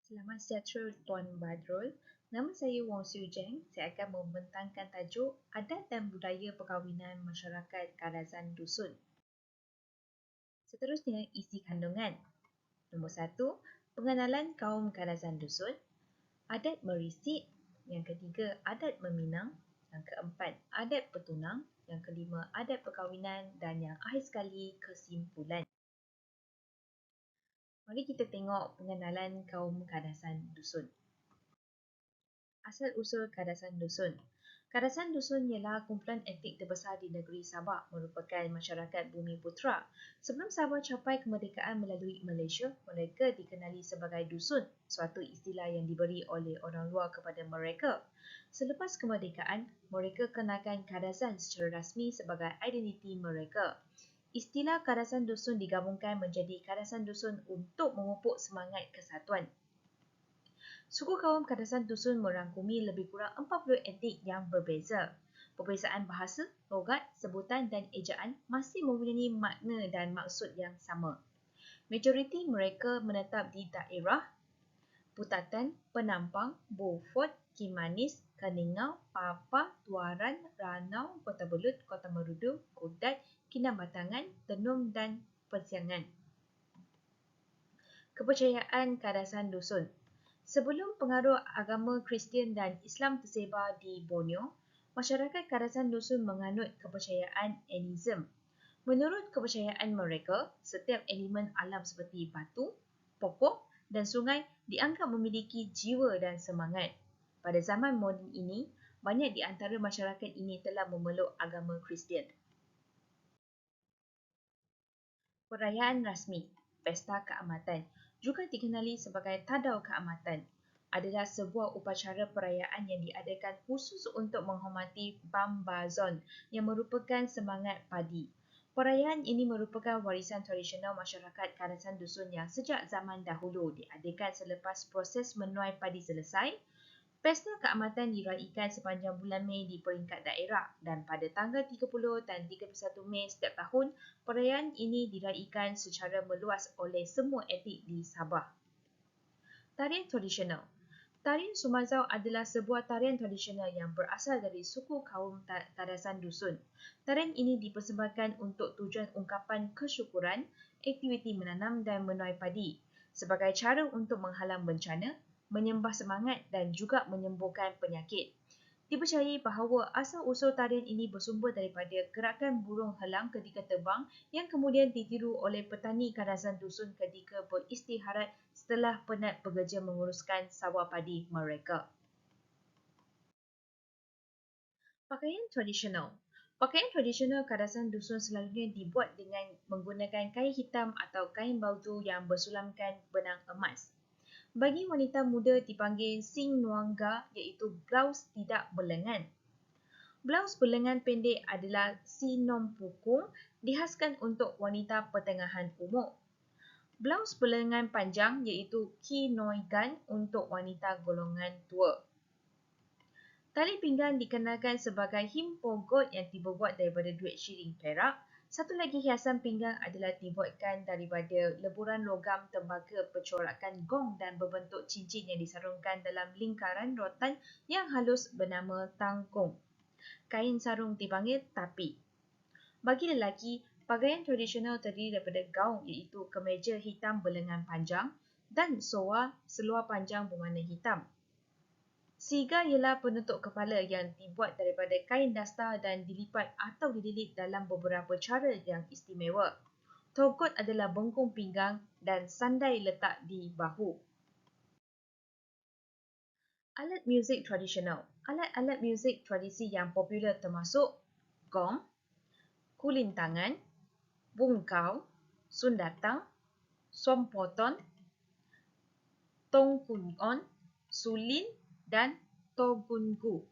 Selamat sejahtera Tuan Badrul. Nama saya Wong Siu Jeng. Saya akan membentangkan tajuk Adat dan Budaya Perkahwinan Masyarakat Kadazan Dusun. Seterusnya, isi kandungan. Nombor 1, pengenalan kaum Kadazan Dusun. Adat merisik. Yang ketiga, adat meminang. Yang keempat, adat petunang. Yang kelima, adat perkahwinan. Dan yang akhir sekali, kesimpulan. Mari kita tengok pengenalan kaum Kadazan Dusun. Asal-usul Kadazan Dusun. Kadazan Dusun ialah kumpulan etnik terbesar di negeri Sabah, merupakan masyarakat Bumi Putera. Sebelum Sabah capai kemerdekaan melalui Malaysia, mereka dikenali sebagai dusun, suatu istilah yang diberi oleh orang luar kepada mereka. Selepas kemerdekaan, mereka kenakan Kadazan secara rasmi sebagai identiti mereka. Istilah Kadazan Dusun digabungkan menjadi Kadazan Dusun untuk memupuk semangat kesatuan. Suku kaum Kadazan Dusun merangkumi lebih kurang 40 etnik yang berbeza. Perbezaan bahasa, logat, sebutan dan ejaan masih mempunyai makna dan maksud yang sama. Majoriti mereka menetap di daerah Putatan, Penampang, Beaufort, Kimanis, Keningau, Papa, Tuaran, Ranau, Kota Belud, Kota Merudu, Kudat, Kinabatangan, Tenung dan Persiangan. Kepercayaan Kadazan Dusun. Sebelum pengaruh agama Kristian dan Islam tersebar di Borneo, masyarakat Kadazan Dusun menganut kepercayaan animism. Menurut kepercayaan mereka, setiap elemen alam seperti batu, pokok dan sungai dianggap memiliki jiwa dan semangat. Pada zaman moden ini, banyak di antara masyarakat ini telah memeluk agama Kristian. Perayaan rasmi, Pesta Keamatan, juga dikenali sebagai Tadau Keamatan, adalah sebuah upacara perayaan yang diadakan khusus untuk menghormati Bambazon yang merupakan semangat padi. Perayaan ini merupakan warisan tradisional masyarakat Kadazan Dusun yang sejak zaman dahulu diadakan selepas proses menuai padi selesai. Pesta Keamatan diraikan sepanjang bulan Mei di peringkat daerah dan pada tanggal 30 dan 31 Mei setiap tahun, perayaan ini diraikan secara meluas oleh semua etnik di Sabah. Tarian tradisional. Tarian Sumazau adalah sebuah tarian tradisional yang berasal dari suku kaum Kadazan Dusun. Tarian ini dipersembahkan untuk tujuan ungkapan kesyukuran, aktiviti menanam dan menuai padi, sebagai cara untuk menghalang bencana, menyembah semangat dan juga menyembuhkan penyakit. Dipercayai bahawa asal-usul tarian ini bersumber daripada gerakan burung helang ketika terbang yang kemudian ditiru oleh petani Kadazan Dusun ketika beristirahat setelah penat bekerja menguruskan sawah padi mereka. Pakaian tradisional. Pakaian tradisional Kadazan Dusun selalunya dibuat dengan menggunakan kain hitam atau kain bautu yang bersulamkan benang emas. Bagi wanita muda dipanggil sing nuangga, iaitu blaus tidak berlengan. Blaus berlengan pendek adalah sinom pukung, dihaskan untuk wanita pertengahan umur. Blaus berlengan panjang iaitu kinoigan untuk wanita golongan tua. Tali pinggang dikenalkan sebagai himpogot yang dibuat daripada duit syiring perak. Satu lagi hiasan pinggang adalah dibuatkan daripada leburan logam tembaga percorakan gong dan berbentuk cincin yang disarungkan dalam lingkaran rotan yang halus bernama tangkung. Kain sarung dipanggil tapi. Bagi lelaki, pakaian tradisional terdiri daripada gaun iaitu kemeja hitam berlengan panjang dan seluar panjang berwarna hitam. Siga ialah penutup kepala yang dibuat daripada kain dastar dan dilipat atau dililit dalam beberapa cara yang istimewa. Togot adalah bengkung pinggang dan sandai letak di bahu. Alat muzik tradisional. Alat-alat muzik tradisi yang popular termasuk gong, kulintangan, bungkau, sundatang, sompoton, tongkunon, sulin dan togungu.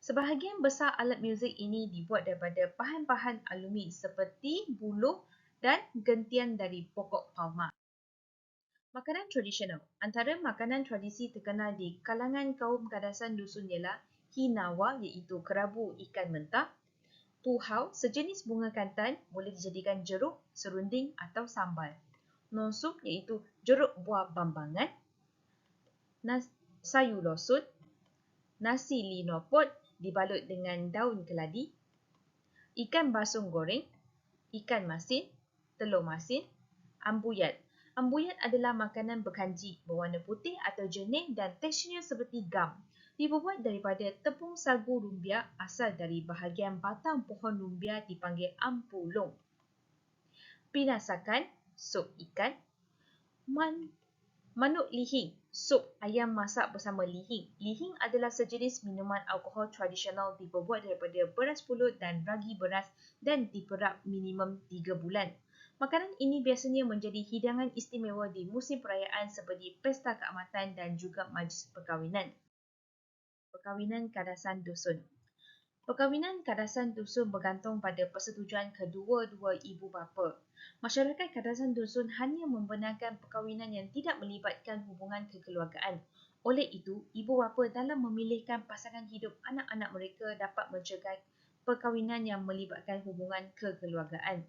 Sebahagian besar alat muzik ini dibuat daripada bahan-bahan alumi seperti buluh dan gentian dari pokok palma. Makanan tradisional. Antara makanan tradisi terkenal di kalangan kaum Kadazan Dusun ialah hinawa iaitu kerabu ikan mentah, tuhau sejenis bunga kantan boleh dijadikan jeruk, serunding atau sambal. Nosuk iaitu jeruk buah bambangan, sayur losut, nasi linopot dibalut dengan daun keladi, ikan basung goreng, ikan masin, telur masin, ambuyat. Ambuyat adalah makanan berkanji berwarna putih atau jernih dan teksturnya seperti gam. Dibuat daripada tepung sagu lumbia asal dari bahagian batang pohon lumbia dipanggil ampulung. Pinasakan, sup ikan. Manuk lihing, sup ayam masak bersama lihing. Lihing adalah sejenis minuman alkohol tradisional dibuat daripada beras pulut dan ragi beras dan diperap minimum 3 bulan. Makanan ini biasanya menjadi hidangan istimewa di musim perayaan seperti pesta keamatan dan juga majlis perkahwinan. Perkahwinan kadasan dusun. Perkahwinan kadasan dusun bergantung pada persetujuan kedua-dua ibu bapa. Masyarakat kadasan dusun hanya membenarkan perkahwinan yang tidak melibatkan hubungan kekeluargaan. Oleh itu, ibu bapa dalam memilihkan pasangan hidup anak-anak mereka dapat mencegah perkahwinan yang melibatkan hubungan kekeluargaan.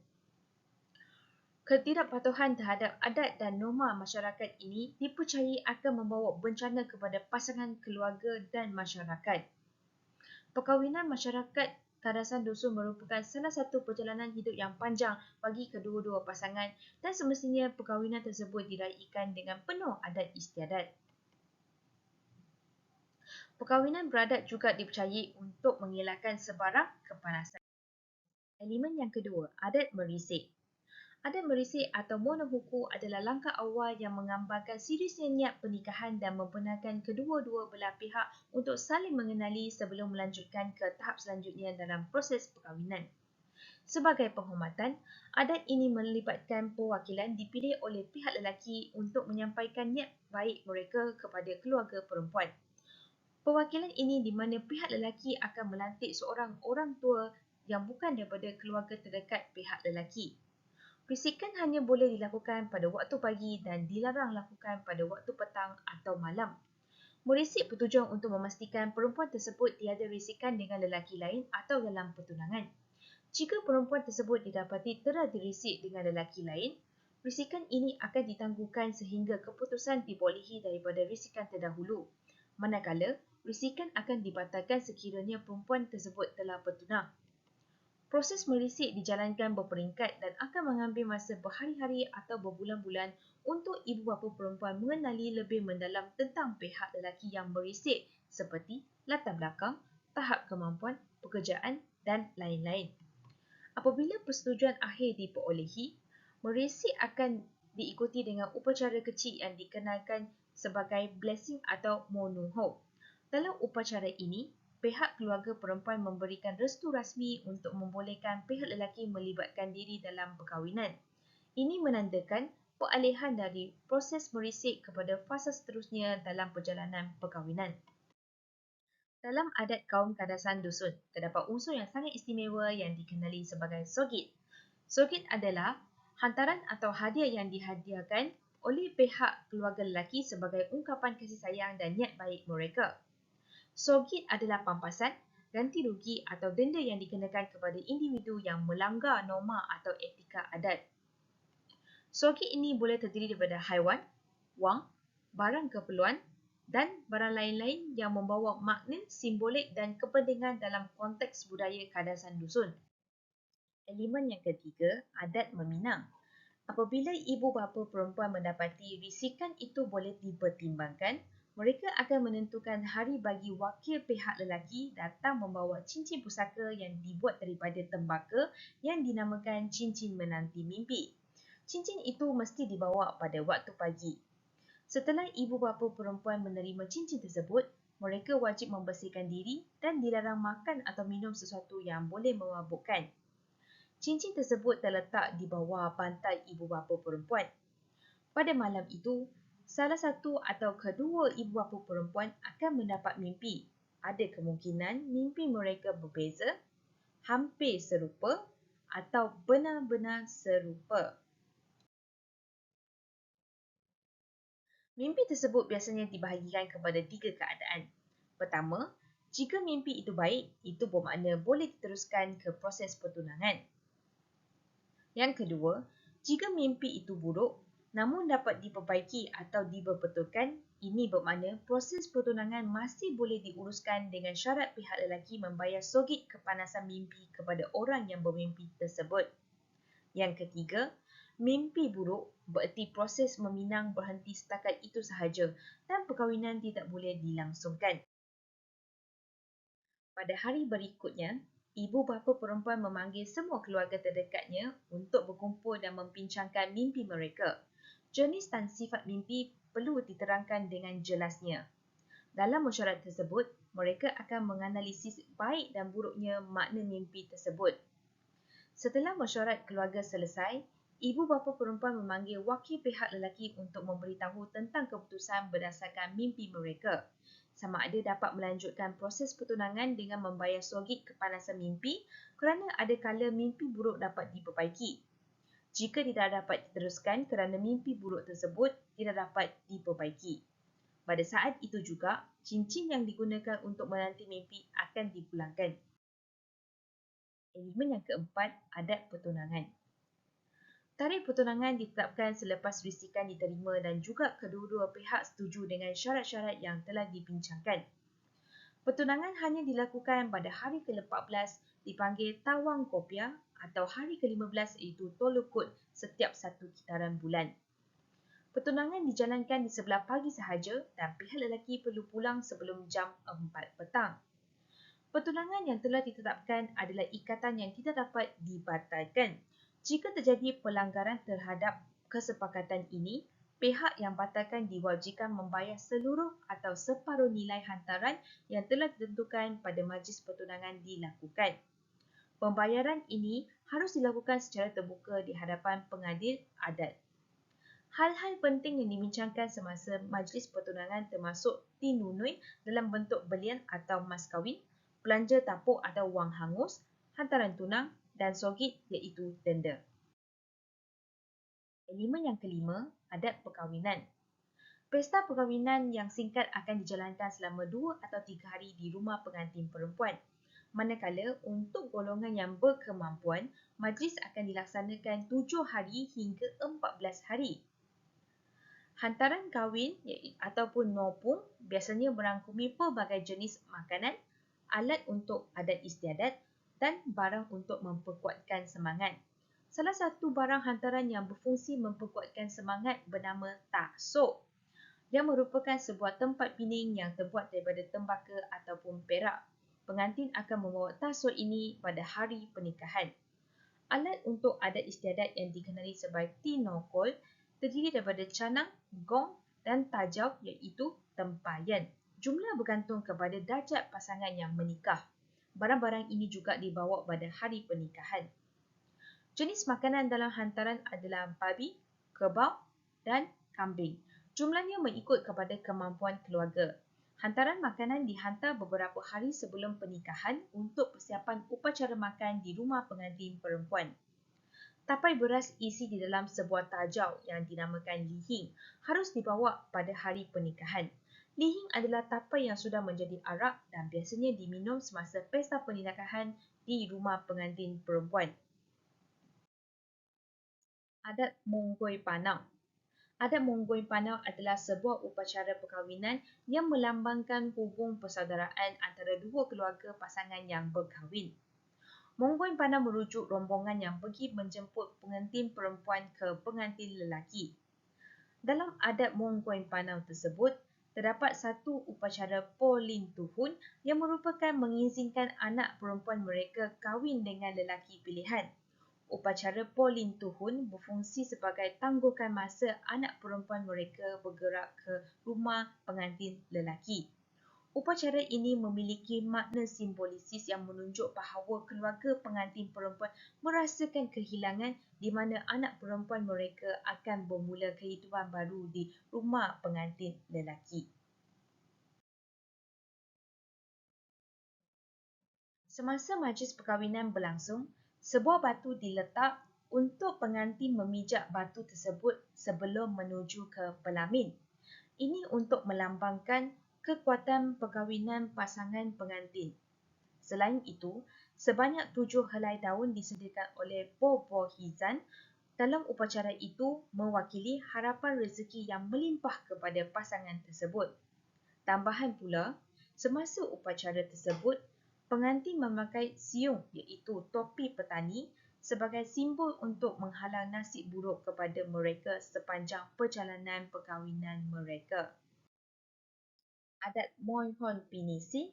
Ketidakpatuhan terhadap adat dan norma masyarakat ini dipercayai akan membawa bencana kepada pasangan keluarga dan masyarakat. Perkahwinan masyarakat kadasan dusun merupakan salah satu perjalanan hidup yang panjang bagi kedua-dua pasangan dan semestinya perkahwinan tersebut diraikan dengan penuh adat istiadat. Perkahwinan beradat juga dipercayai untuk mengelakkan sebarang kepanasan. Elemen yang kedua, adat merisik. Adat merisik atau monohuku adalah langkah awal yang menggambarkan seriusnya niat pernikahan dan membenarkan kedua-dua belah pihak untuk saling mengenali sebelum melanjutkan ke tahap selanjutnya dalam proses perkahwinan. Sebagai penghormatan, adat ini melibatkan perwakilan dipilih oleh pihak lelaki untuk menyampaikan niat baik mereka kepada keluarga perempuan. Perwakilan ini di mana pihak lelaki akan melantik seorang orang tua yang bukan daripada keluarga terdekat pihak lelaki. Risikan hanya boleh dilakukan pada waktu pagi dan dilarang lakukan pada waktu petang atau malam. Merisik bertujuan untuk memastikan perempuan tersebut tiada risikan dengan lelaki lain atau dalam pertunangan. Jika perempuan tersebut didapati telah dirisik dengan lelaki lain, risikan ini akan ditangguhkan sehingga keputusan dibolehi daripada risikan terdahulu. Manakala, risikan akan dibatalkan sekiranya perempuan tersebut telah bertunang. Proses merisik dijalankan berperingkat dan akan mengambil masa berhari-hari atau berbulan-bulan untuk ibu bapa perempuan mengenali lebih mendalam tentang pihak lelaki yang merisik seperti latar belakang, tahap kemampuan, pekerjaan dan lain-lain. Apabila persetujuan akhir diperolehi, merisik akan diikuti dengan upacara kecil yang dikenalkan sebagai blessing atau monuho. Dalam upacara ini, pihak keluarga perempuan memberikan restu rasmi untuk membolehkan pihak lelaki melibatkan diri dalam perkahwinan. Ini menandakan peralihan dari proses merisik kepada fasa seterusnya dalam perjalanan perkahwinan. Dalam adat kaum kadasan dusun, terdapat unsur yang sangat istimewa yang dikenali sebagai sogit. Sogit adalah hantaran atau hadiah yang dihadiahkan oleh pihak keluarga lelaki sebagai ungkapan kasih sayang dan niat baik mereka. Sogit adalah pampasan, ganti rugi atau denda yang dikenakan kepada individu yang melanggar norma atau etika adat. Sogit ini boleh terdiri daripada haiwan, wang, barang keperluan dan barang lain-lain yang membawa makna simbolik dan kepentingan dalam konteks budaya kadasan dusun. Elemen yang ketiga, adat meminang. Apabila ibu bapa perempuan mendapati risikan itu boleh dipertimbangkan, mereka akan menentukan hari bagi wakil pihak lelaki datang membawa cincin pusaka yang dibuat daripada tembaka yang dinamakan cincin menanti mimpi. Cincin itu mesti dibawa pada waktu pagi. Setelah ibu bapa perempuan menerima cincin tersebut, mereka wajib membersihkan diri dan dilarang makan atau minum sesuatu yang boleh memabukkan. Cincin tersebut terletak di bawah bantal ibu bapa perempuan. Pada malam itu, salah satu atau kedua ibu bapa perempuan akan mendapat mimpi. Ada kemungkinan mimpi mereka berbeza, hampir serupa atau benar-benar serupa. Mimpi tersebut biasanya dibahagikan kepada 3 keadaan. Pertama, jika mimpi itu baik, itu bermakna boleh diteruskan ke proses pertunangan. Yang kedua, jika mimpi itu buruk, namun dapat diperbaiki atau diperbetulkan. Ini bermakna proses pertunangan masih boleh diuruskan dengan syarat pihak lelaki membayar sogit kepanasan mimpi kepada orang yang bermimpi tersebut. Yang ketiga, mimpi buruk bererti proses meminang berhenti setakat itu sahaja dan perkahwinan tidak boleh dilangsungkan. Pada hari berikutnya, ibu bapa perempuan memanggil semua keluarga terdekatnya untuk berkumpul dan membincangkan mimpi mereka. Jenis dan sifat mimpi perlu diterangkan dengan jelasnya. Dalam mesyuarat tersebut, mereka akan menganalisis baik dan buruknya makna mimpi tersebut. Setelah mesyuarat keluarga selesai, ibu bapa perempuan memanggil wakil pihak lelaki untuk memberitahu tentang keputusan berdasarkan mimpi mereka. Sama ada dapat melanjutkan proses pertunangan dengan membayar sogit kepanasan mimpi kerana ada kala mimpi buruk dapat diperbaiki. Jika tidak dapat diteruskan kerana mimpi buruk tersebut tidak dapat diperbaiki. Pada saat itu juga, cincin yang digunakan untuk menanti mimpi akan dipulangkan. Elemen yang keempat, adat pertunangan. Tarikh pertunangan ditetapkan selepas risikan diterima dan juga kedua-dua pihak setuju dengan syarat-syarat yang telah dibincangkan. Pertunangan hanya dilakukan pada hari ke-14 dipanggil Tawang Kopiah atau hari ke-15 iaitu Tolukut setiap satu kitaran bulan. Pertunangan dijalankan di sebelah pagi sahaja dan pihak lelaki perlu pulang sebelum jam 4 petang. Pertunangan yang telah ditetapkan adalah ikatan yang tidak dapat dibatalkan. Jika terjadi pelanggaran terhadap kesepakatan ini, pihak yang batalkan diwajibkan membayar seluruh atau separuh nilai hantaran yang telah ditentukan pada majlis pertunangan dilakukan. Pembayaran ini harus dilakukan secara terbuka di hadapan pengadil adat. Hal-hal penting yang dibincangkan semasa majlis pertunangan termasuk tinunui dalam bentuk belian atau mas kahwin, belanja tapuk atau wang hangus, hantaran tunang dan sogit iaitu denda. Elemen yang kelima, adat perkahwinan. Pesta perkahwinan yang singkat akan dijalankan selama 2 atau 3 hari di rumah pengantin perempuan. Manakala untuk golongan yang berkemampuan, majlis akan dilaksanakan 7 hari hingga 14 hari. Hantaran kahwin ataupun nopung biasanya merangkumi pelbagai jenis makanan, alat untuk adat istiadat dan barang untuk memperkuatkan semangat. Salah satu barang hantaran yang berfungsi memperkuatkan semangat bernama taksuk, yang merupakan sebuah tempat pining yang terbuat daripada tembaka ataupun perak. Pengantin akan membawa taksuk ini pada hari pernikahan. Alat untuk adat istiadat yang dikenali sebagai tinokol terdiri daripada canang, gong dan tajau iaitu tempayan. Jumlah bergantung kepada darjat pasangan yang menikah. Barang-barang ini juga dibawa pada hari pernikahan. Jenis makanan dalam hantaran adalah babi, kerbau dan kambing. Jumlahnya mengikut kepada kemampuan keluarga. Hantaran makanan dihantar beberapa hari sebelum pernikahan untuk persiapan upacara makan di rumah pengantin perempuan. Tapai beras isi di dalam sebuah tajau yang dinamakan lihing harus dibawa pada hari pernikahan. Lihing adalah tapai yang sudah menjadi arak dan biasanya diminum semasa pesta pernikahan di rumah pengantin perempuan. Adat Monggoi Panau. Adat Monggoi Panau adalah sebuah upacara perkahwinan yang melambangkan hubung persaudaraan antara dua keluarga pasangan yang berkahwin. Monggoi Panau merujuk rombongan yang pergi menjemput pengantin perempuan ke pengantin lelaki. Dalam adat Monggoi Panau tersebut, terdapat satu upacara Polin Tuhun yang merupakan mengizinkan anak perempuan mereka kahwin dengan lelaki pilihan. Upacara Polin Tuhun berfungsi sebagai tangguhkan masa anak perempuan mereka bergerak ke rumah pengantin lelaki. Upacara ini memiliki makna simbolisis yang menunjuk bahawa keluarga pengantin perempuan merasakan kehilangan di mana anak perempuan mereka akan bermula kehidupan baru di rumah pengantin lelaki. Semasa majlis perkahwinan berlangsung, sebuah batu diletak untuk pengantin memijak batu tersebut sebelum menuju ke pelamin. Ini untuk melambangkan kekuatan perkahwinan pasangan pengantin. Selain itu, sebanyak 7 helai daun disediakan oleh Bobo Hizan Dalam upacara itu mewakili harapan rezeki yang melimpah kepada pasangan tersebut. Tambahan pula, semasa upacara tersebut, pengantin memakai siung iaitu topi petani sebagai simbol untuk menghalang nasib buruk kepada mereka sepanjang perjalanan perkahwinan mereka. Adat Mohon Pinisi.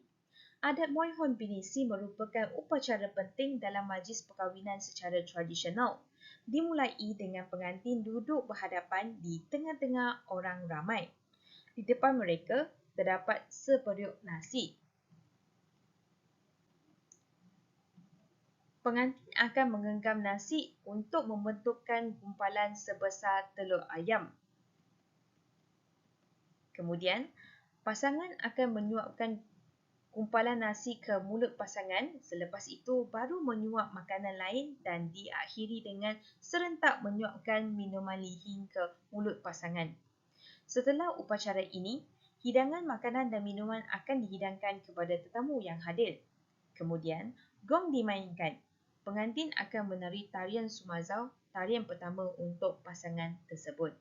Adat Mohon Pinisi merupakan upacara penting dalam majlis perkahwinan secara tradisional. Dimulai dengan pengantin duduk berhadapan di tengah-tengah orang ramai. Di depan mereka terdapat seperiuk nasi. Pengantin akan menggenggam nasi untuk membentukkan gumpalan sebesar telur ayam. Kemudian, pasangan akan menyuapkan gumpalan nasi ke mulut pasangan, selepas itu baru menyuap makanan lain dan diakhiri dengan serentak menyuapkan minuman lihing ke mulut pasangan. Setelah upacara ini, hidangan makanan dan minuman akan dihidangkan kepada tetamu yang hadir. Kemudian, gong dimainkan. Pengantin akan menari tarian Sumazau, tarian pertama untuk pasangan tersebut.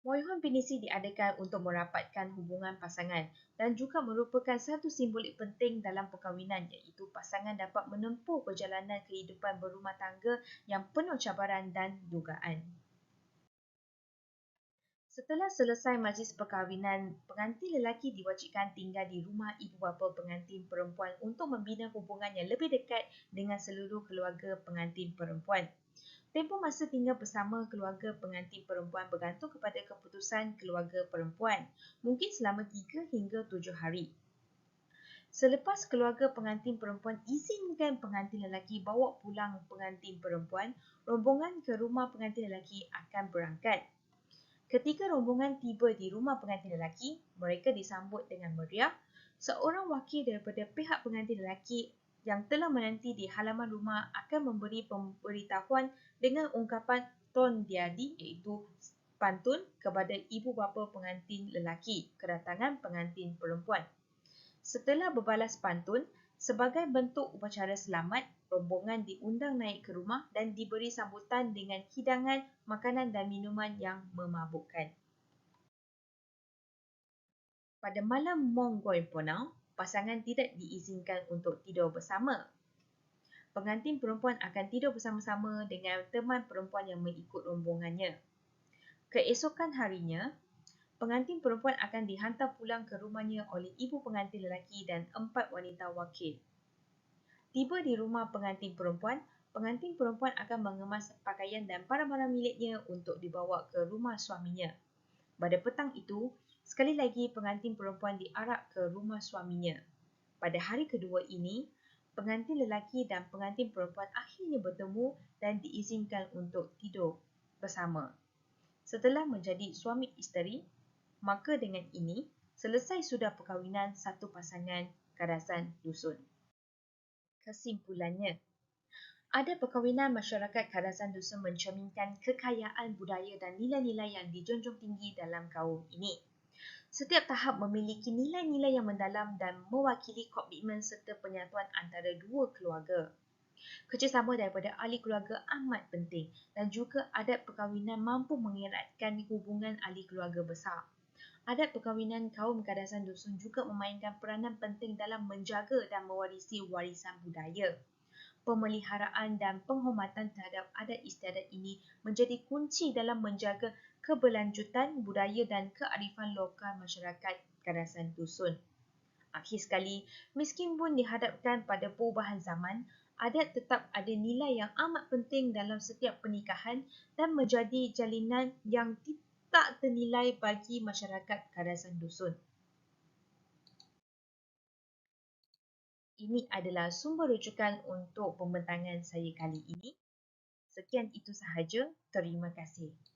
Mohon Pinisi diadakan untuk merapatkan hubungan pasangan dan juga merupakan satu simbolik penting dalam perkahwinan iaitu pasangan dapat menempuh perjalanan kehidupan berumah tangga yang penuh cabaran dan dugaan. Setelah selesai majlis perkahwinan, pengantin lelaki diwajibkan tinggal di rumah ibu bapa pengantin perempuan untuk membina hubungan yang lebih dekat dengan seluruh keluarga pengantin perempuan. Tempoh masa tinggal bersama keluarga pengantin perempuan bergantung kepada keputusan keluarga perempuan, mungkin selama 3 hingga 7 hari. Selepas keluarga pengantin perempuan izinkan pengantin lelaki bawa pulang pengantin perempuan, rombongan ke rumah pengantin lelaki akan berangkat. Ketika rombongan tiba di rumah pengantin lelaki, mereka disambut dengan meriah. Seorang wakil daripada pihak pengantin lelaki yang telah menanti di halaman rumah akan memberi pemberitahuan dengan ungkapan ton diadi iaitu pantun kepada ibu bapa pengantin lelaki kedatangan pengantin perempuan. Setelah berbalas pantun, sebagai bentuk upacara selamat, rombongan diundang naik ke rumah dan diberi sambutan dengan hidangan, makanan dan minuman yang memabukkan. Pada malam Monggol Ponau, pasangan tidak diizinkan untuk tidur bersama. Pengantin perempuan akan tidur bersama-sama dengan teman perempuan yang mengikut rombongannya. Keesokan harinya, pengantin perempuan akan dihantar pulang ke rumahnya oleh ibu pengantin lelaki dan 4 wanita wakil. Tiba di rumah pengantin perempuan akan mengemas pakaian dan barang-barang miliknya untuk dibawa ke rumah suaminya. Pada petang itu, sekali lagi pengantin perempuan diarak ke rumah suaminya. Pada hari kedua ini, pengantin lelaki dan pengantin perempuan akhirnya bertemu dan diizinkan untuk tidur bersama. Setelah menjadi suami isteri, maka dengan ini selesai sudah perkahwinan satu pasangan kadasan dusun. Kesimpulannya, adat perkahwinan masyarakat kadasan dusun mencerminkan kekayaan budaya dan nilai-nilai yang dijunjung tinggi dalam kaum ini. Setiap tahap memiliki nilai-nilai yang mendalam dan mewakili komitmen serta penyatuan antara dua keluarga. Kerjasama daripada ahli keluarga amat penting dan juga adat perkahwinan mampu mengeratkan hubungan ahli keluarga besar. Adat perkahwinan kaum kadasan dusun juga memainkan peranan penting dalam menjaga dan mewarisi warisan budaya. Pemeliharaan dan penghormatan terhadap adat istiadat ini menjadi kunci dalam menjaga keberlanjutan budaya dan kearifan lokal masyarakat kadasan dusun. Akhir sekali, meskipun dihadapkan pada perubahan zaman, adat tetap ada nilai yang amat penting dalam setiap pernikahan dan menjadi jalinan yang tak ternilai bagi masyarakat kadasan dusun. Ini adalah sumber rujukan untuk pembentangan saya kali ini. Sekian itu sahaja. Terima kasih.